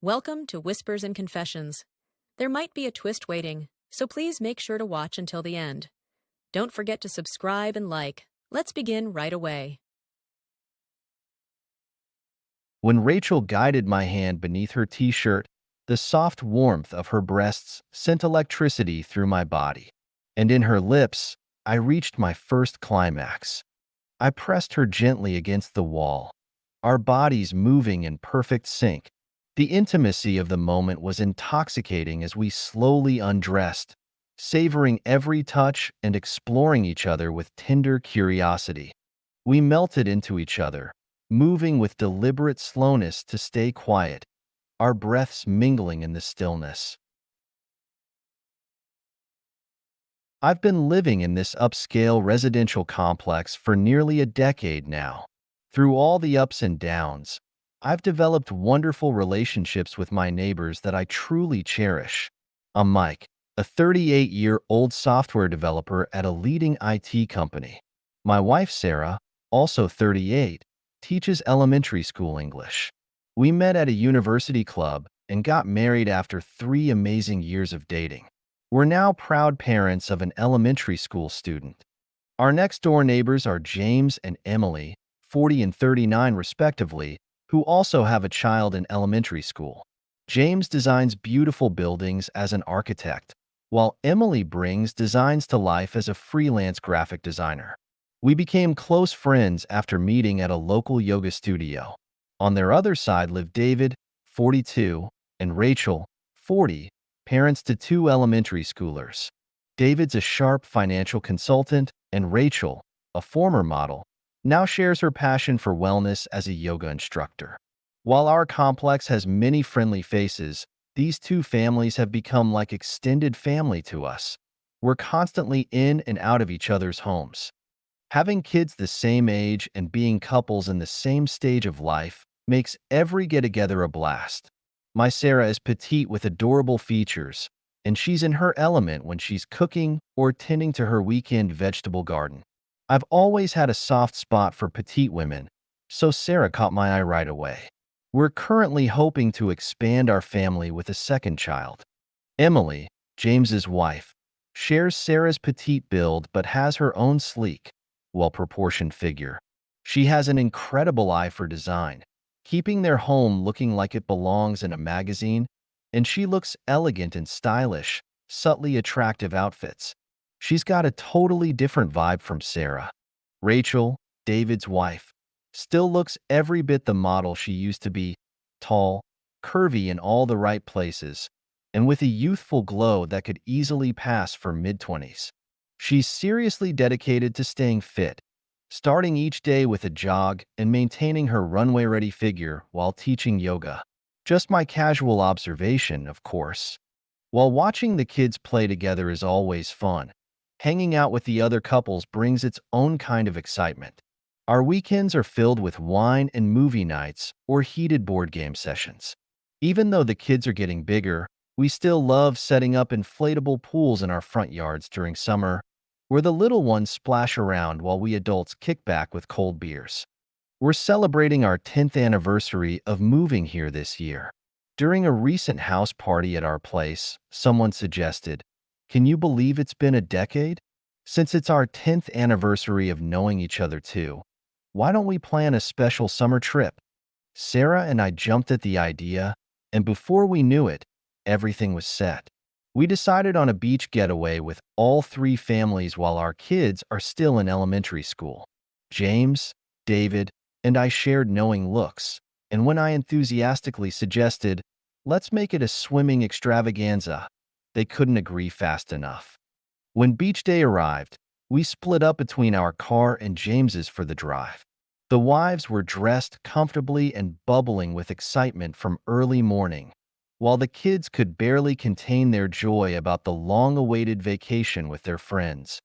Welcome to Whispers and Confessions. There might be a twist waiting, so please make sure to watch until the end. Don't forget to subscribe and like. Let's begin right away. When Rachel guided my hand beneath her t-shirt, the soft warmth of her breasts sent electricity through my body. And in her lips, I reached my first climax. I pressed her gently against the wall, our bodies moving in perfect sync. The intimacy of the moment was intoxicating as we slowly undressed, savoring every touch and exploring each other with tender curiosity. We melted into each other, moving with deliberate slowness to stay quiet, our breaths mingling in the stillness. I've been living in this upscale residential complex for nearly a decade now. Through all the ups and downs, I've developed wonderful relationships with my neighbors that I truly cherish. I'm Mike, a 38-year-old software developer at a leading IT company. My wife, Sarah, also 38, teaches elementary school English. We met at a university club and got married after 3 amazing years of dating. We're now proud parents of an elementary school student. Our next-door neighbors are James and Emily, 40 and 39 respectively, who also have a child in elementary school. James designs beautiful buildings as an architect, while Emily brings designs to life as a freelance graphic designer. We became close friends after meeting at a local yoga studio. On their other side live David, 42, and Rachel, 40, parents to 2 elementary schoolers. David's a sharp financial consultant, and Rachel, a former model, now shares her passion for wellness as a yoga instructor. While our complex has many friendly faces, these 2 families have become like extended family to us. We're constantly in and out of each other's homes. Having kids the same age and being couples in the same stage of life makes every get-together a blast. My Sarah is petite with adorable features, and she's in her element when she's cooking or tending to her weekend vegetable garden. I've always had a soft spot for petite women, so Sarah caught my eye right away. We're currently hoping to expand our family with a second child. Emily, James's wife, shares Sarah's petite build but has her own sleek, well-proportioned figure. She has an incredible eye for design, keeping their home looking like it belongs in a magazine, and she looks elegant and stylish, subtly attractive outfits. She's got a totally different vibe from Sarah. Rachel, David's wife, still looks every bit the model she used to be, tall, curvy in all the right places, and with a youthful glow that could easily pass for mid-20s. She's seriously dedicated to staying fit, starting each day with a jog and maintaining her runway-ready figure while teaching yoga. Just my casual observation, of course. While watching the kids play together is always fun, hanging out with the other couples brings its own kind of excitement. Our weekends are filled with wine and movie nights or heated board game sessions. Even though the kids are getting bigger, we still love setting up inflatable pools in our front yards during summer, where the little ones splash around while we adults kick back with cold beers. We're celebrating our 10th anniversary of moving here this year. During a recent house party at our place, someone suggested, "Can you believe it's been a decade? Since it's our 10th anniversary of knowing each other too, why don't we plan a special summer trip?" Sarah and I jumped at the idea, and before we knew it, everything was set. We decided on a beach getaway with all 3 families while our kids are still in elementary school. James, David, and I shared knowing looks, and when I enthusiastically suggested, "Let's make it a swimming extravaganza," they couldn't agree fast enough. When beach day arrived, we split up between our car and James's for the drive. The wives were dressed comfortably and bubbling with excitement from early morning, while the kids could barely contain their joy about the long-awaited vacation with their friends.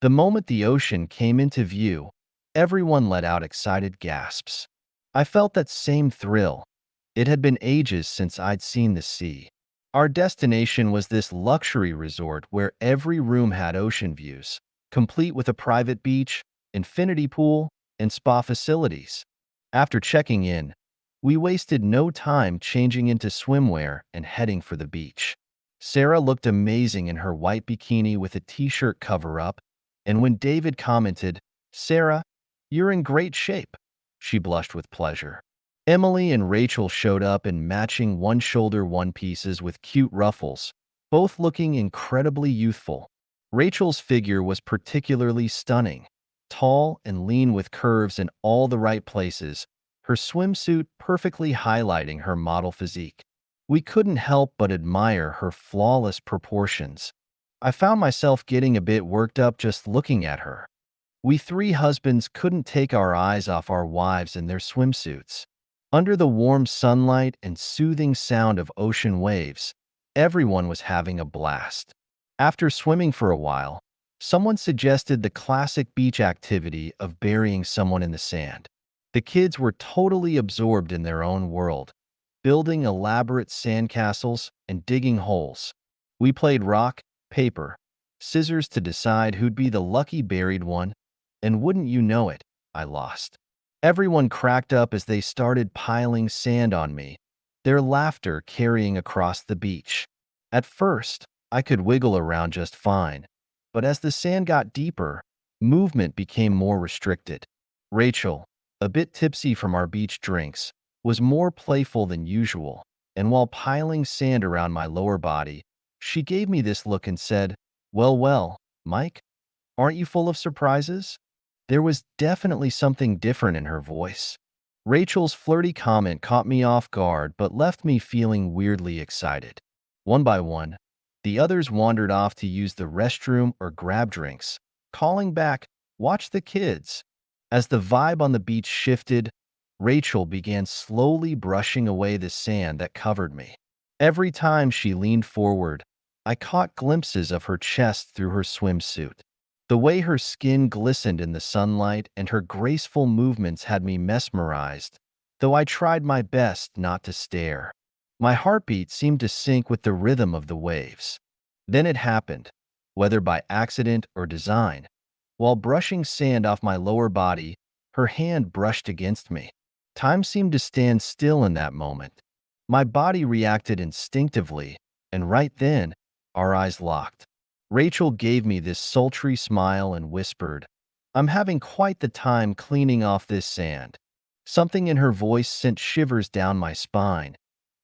The moment the ocean came into view, everyone let out excited gasps. I felt that same thrill. It had been ages since I'd seen the sea. Our destination was this luxury resort where every room had ocean views, complete with a private beach, infinity pool, and spa facilities. After checking in, We wasted no time changing into swimwear and heading for the beach. Sarah looked amazing in her white bikini with a t-shirt cover-up, and when David commented, "Sarah, you're in great shape," she blushed with pleasure. Emily and Rachel showed up in matching one-shoulder one-pieces with cute ruffles, both looking incredibly youthful. Rachel's figure was particularly stunning, tall and lean with curves in all the right places, her swimsuit perfectly highlighting her model physique. We couldn't help but admire her flawless proportions. I found myself getting a bit worked up just looking at her. We three husbands couldn't take our eyes off our wives in their swimsuits. Under the warm sunlight and soothing sound of ocean waves, everyone was having a blast. After swimming for a while, someone suggested the classic beach activity of burying someone in the sand. The kids were totally absorbed in their own world, building elaborate sandcastles and digging holes. We played rock, paper, scissors to decide who'd be the lucky buried one, and wouldn't you know it, I lost. Everyone cracked up as they started piling sand on me, their laughter carrying across the beach. At first, I could wiggle around just fine, but as the sand got deeper, movement became more restricted. Rachel, a bit tipsy from our beach drinks, was more playful than usual, and while piling sand around my lower body, she gave me this look and said, well, Mike, aren't you full of surprises?" There was definitely something different in her voice. Rachel's flirty comment caught me off guard but left me feeling weirdly excited. One by one, the others wandered off to use the restroom or grab drinks, calling back, "Watch the kids." As the vibe on the beach shifted, Rachel began slowly brushing away the sand that covered me. Every time she leaned forward, I caught glimpses of her chest through her swimsuit. The way her skin glistened in the sunlight and her graceful movements had me mesmerized, though I tried my best not to stare. My heartbeat seemed to sync with the rhythm of the waves. Then it happened, whether by accident or design. While brushing sand off my lower body, her hand brushed against me. Time seemed to stand still in that moment. My body reacted instinctively, and right then, our eyes locked. Rachel gave me this sultry smile and whispered, "I'm having quite the time cleaning off this sand." Something in her voice sent shivers down my spine,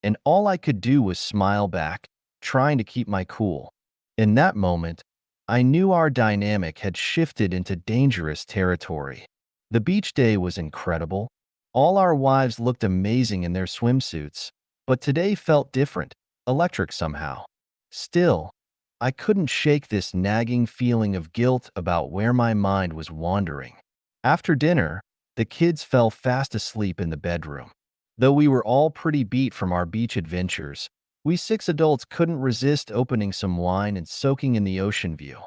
and all I could do was smile back, trying to keep my cool. In that moment, I knew our dynamic had shifted into dangerous territory. The beach day was incredible. All our wives looked amazing in their swimsuits, but today felt different, electric somehow. Still, I couldn't shake this nagging feeling of guilt about where my mind was wandering. After dinner, the kids fell fast asleep in the bedroom. Though we were all pretty beat from our beach adventures, we six adults couldn't resist opening some wine and soaking in the ocean view.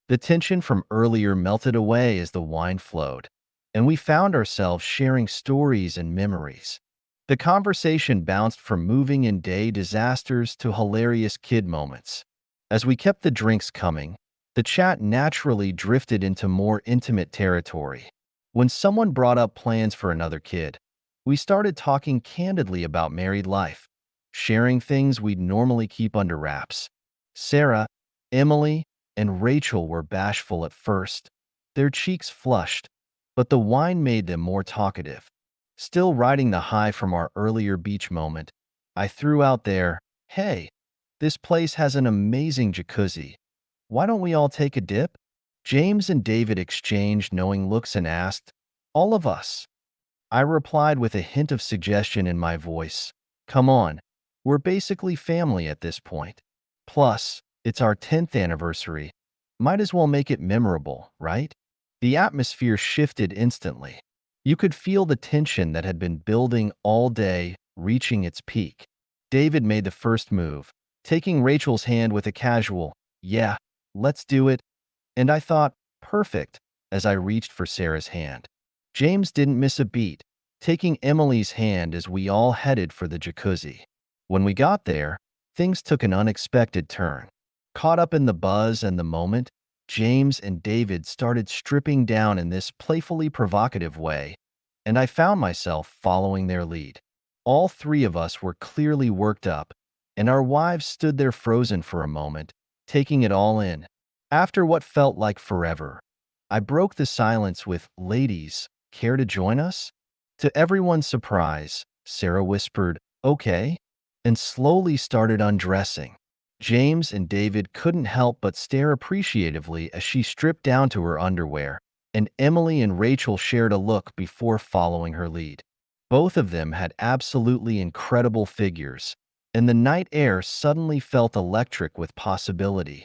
The tension from earlier melted away as the wine flowed, and we found ourselves sharing stories and memories. The conversation bounced from moving and day disasters to hilarious kid moments. As we kept the drinks coming, the chat naturally drifted into more intimate territory. When someone brought up plans for another kid, we started talking candidly about married life, sharing things we'd normally keep under wraps. Sarah, Emily, and Rachel were bashful at first, their cheeks flushed, but the wine made them more talkative. Still riding the high from our earlier beach moment, I threw out there, "Hey, this place has an amazing jacuzzi. Why don't we all take a dip?" James and David exchanged knowing looks and asked, "All of us?" I replied with a hint of suggestion in my voice, "Come on, we're basically family at this point. Plus, it's our 10th anniversary. Might as well make it memorable, right?" The atmosphere shifted instantly. You could feel the tension that had been building all day reaching its peak. David made the first move, taking Rachel's hand with a casual, "Yeah, let's do it," and I thought, perfect, as I reached for Sarah's hand. James didn't miss a beat, taking Emily's hand as we all headed for the jacuzzi. When we got there, things took an unexpected turn. Caught up in the buzz and the moment, James and David started stripping down in this playfully provocative way, and I found myself following their lead. All three of us were clearly worked up, and our wives stood there frozen for a moment, taking it all in. After what felt like forever, I broke the silence with, "Ladies, care to join us?" To everyone's surprise, Sarah whispered, "Okay," and slowly started undressing. James and David couldn't help but stare appreciatively as she stripped down to her underwear, and Emily and Rachel shared a look before following her lead. Both of them had absolutely incredible figures, and the night air suddenly felt electric with possibility.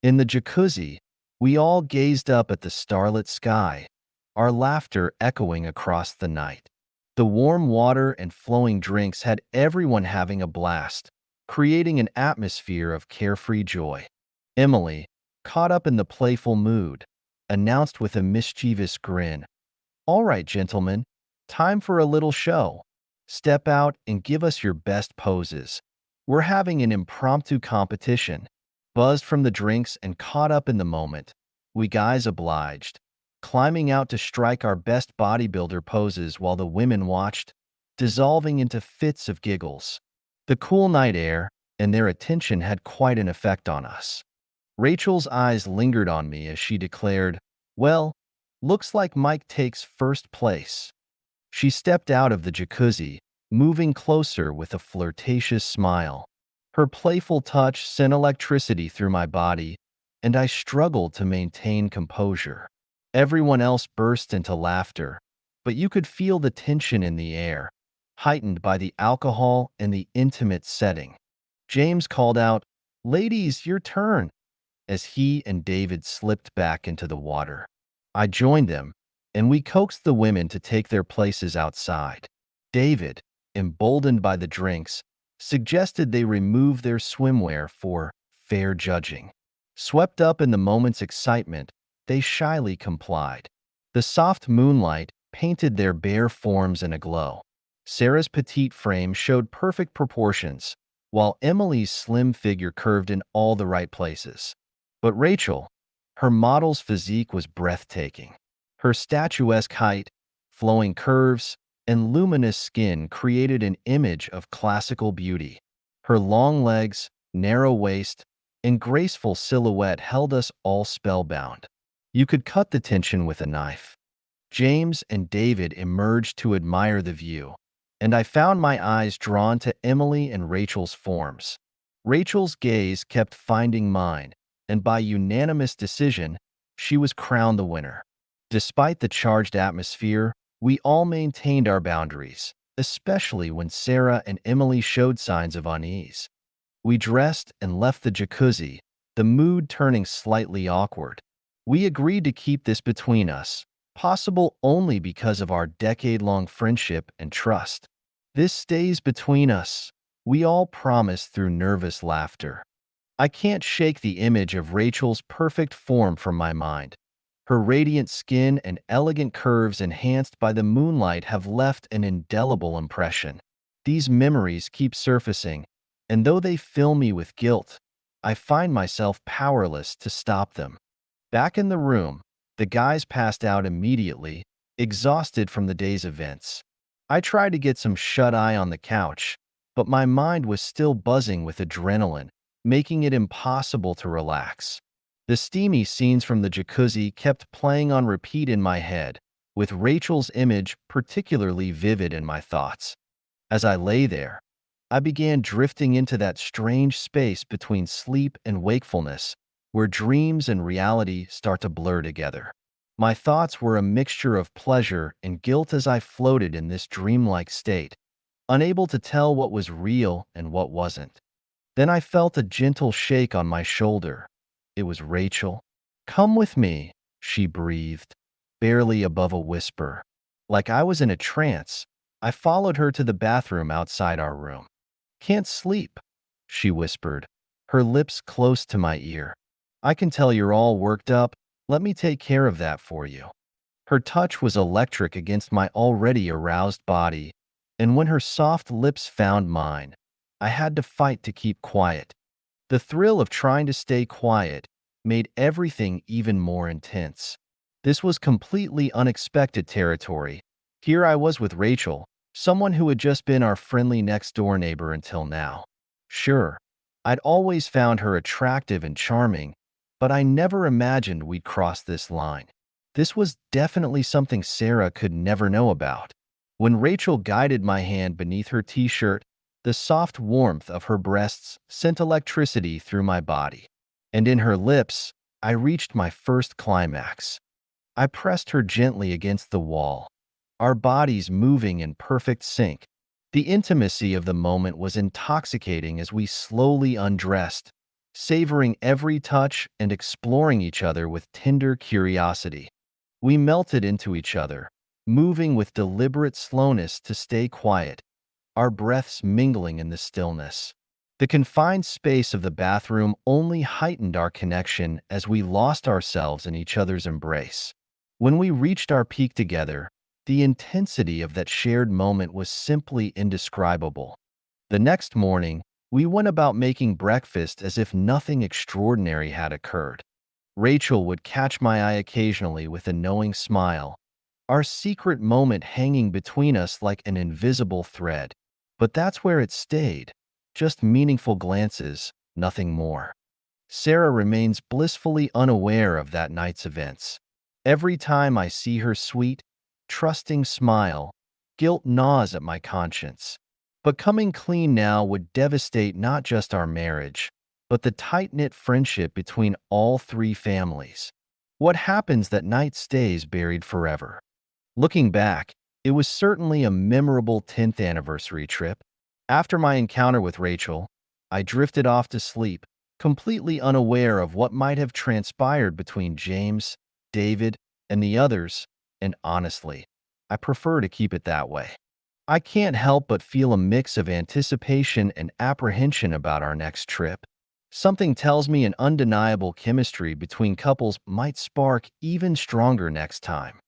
In the jacuzzi, we all gazed up at the starlit sky, our laughter echoing across the night. The warm water and flowing drinks had everyone having a blast, creating an atmosphere of carefree joy. Emily, caught up in the playful mood, announced with a mischievous grin, "All right, gentlemen, time for a little show. Step out and give us your best poses. We're having an impromptu competition." Buzzed from the drinks and caught up in the moment, we guys obliged, climbing out to strike our best bodybuilder poses while the women watched, dissolving into fits of giggles. The cool night air and their attention had quite an effect on us. Rachel's eyes lingered on me as she declared, "Well, looks like Mike takes first place." She stepped out of the jacuzzi, moving closer with a flirtatious smile. Her playful touch sent electricity through my body, and I struggled to maintain composure. Everyone else burst into laughter, but you could feel the tension in the air, heightened by the alcohol and the intimate setting. James called out, "Ladies, your turn," as he and David slipped back into the water. I joined them, and we coaxed the women to take their places outside. David, emboldened by the drinks, suggested they remove their swimwear for fair judging. Swept up in the moment's excitement, they shyly complied. The soft moonlight painted their bare forms in a glow. Sarah's petite frame showed perfect proportions, while Emily's slim figure curved in all the right places. But Rachel, her model's physique was breathtaking. Her statuesque height, flowing curves, and luminous skin created an image of classical beauty. Her long legs, narrow waist, and graceful silhouette held us all spellbound. You could cut the tension with a knife. James and David emerged to admire the view, and I found my eyes drawn to Emily and Rachel's forms. Rachel's gaze kept finding mine, and by unanimous decision, she was crowned the winner. Despite the charged atmosphere, we all maintained our boundaries, especially when Sarah and Emily showed signs of unease. We dressed and left the jacuzzi, the mood turning slightly awkward. We agreed to keep this between us, possible only because of our decade-long friendship and trust. "This stays between us," we all promised through nervous laughter. I can't shake the image of Rachel's perfect form from my mind. Her radiant skin and elegant curves enhanced by the moonlight have left an indelible impression. These memories keep surfacing, and though they fill me with guilt, I find myself powerless to stop them. Back in the room, the guys passed out immediately, exhausted from the day's events. I tried to get some shut-eye on the couch, but my mind was still buzzing with adrenaline, making it impossible to relax. The steamy scenes from the jacuzzi kept playing on repeat in my head, with Rachel's image particularly vivid in my thoughts. As I lay there, I began drifting into that strange space between sleep and wakefulness, where dreams and reality start to blur together. My thoughts were a mixture of pleasure and guilt as I floated in this dreamlike state, unable to tell what was real and what wasn't. Then I felt a gentle shake on my shoulder. It was Rachel. "Come with me," she breathed, barely above a whisper. Like I was in a trance, I followed her to the bathroom outside our room. "Can't sleep," she whispered, her lips close to my ear. "I can tell you're all worked up. Let me take care of that for you." Her touch was electric against my already aroused body, and when her soft lips found mine, I had to fight to keep quiet. The thrill of trying to stay quiet made everything even more intense. This was completely unexpected territory. Here I was with Rachel, someone who had just been our friendly next-door neighbor until now. Sure, I'd always found her attractive and charming, but I never imagined we'd cross this line. This was definitely something Sarah could never know about. When Rachel guided my hand beneath her t-shirt, the soft warmth of her breasts sent electricity through my body. And in her lips, I reached my first climax. I pressed her gently against the wall, our bodies moving in perfect sync. The intimacy of the moment was intoxicating as we slowly undressed, savoring every touch and exploring each other with tender curiosity. We melted into each other, moving with deliberate slowness to stay quiet, our breaths mingling in the stillness. The confined space of the bathroom only heightened our connection as we lost ourselves in each other's embrace. When we reached our peak together, the intensity of that shared moment was simply indescribable. The next morning, we went about making breakfast as if nothing extraordinary had occurred. Rachel would catch my eye occasionally with a knowing smile, our secret moment hanging between us like an invisible thread. But that's where it stayed, just meaningful glances, nothing more. Sarah remains blissfully unaware of that night's events. Every time I see her sweet, trusting smile, guilt gnaws at my conscience. But coming clean now would devastate not just our marriage, but the tight-knit friendship between all three families. What happens that night stays buried forever. Looking back, it was certainly a memorable 10th anniversary trip. After my encounter with Rachel, I drifted off to sleep, completely unaware of what might have transpired between James, David, and the others, and honestly, I prefer to keep it that way. I can't help but feel a mix of anticipation and apprehension about our next trip. Something tells me an undeniable chemistry between couples might spark even stronger next time.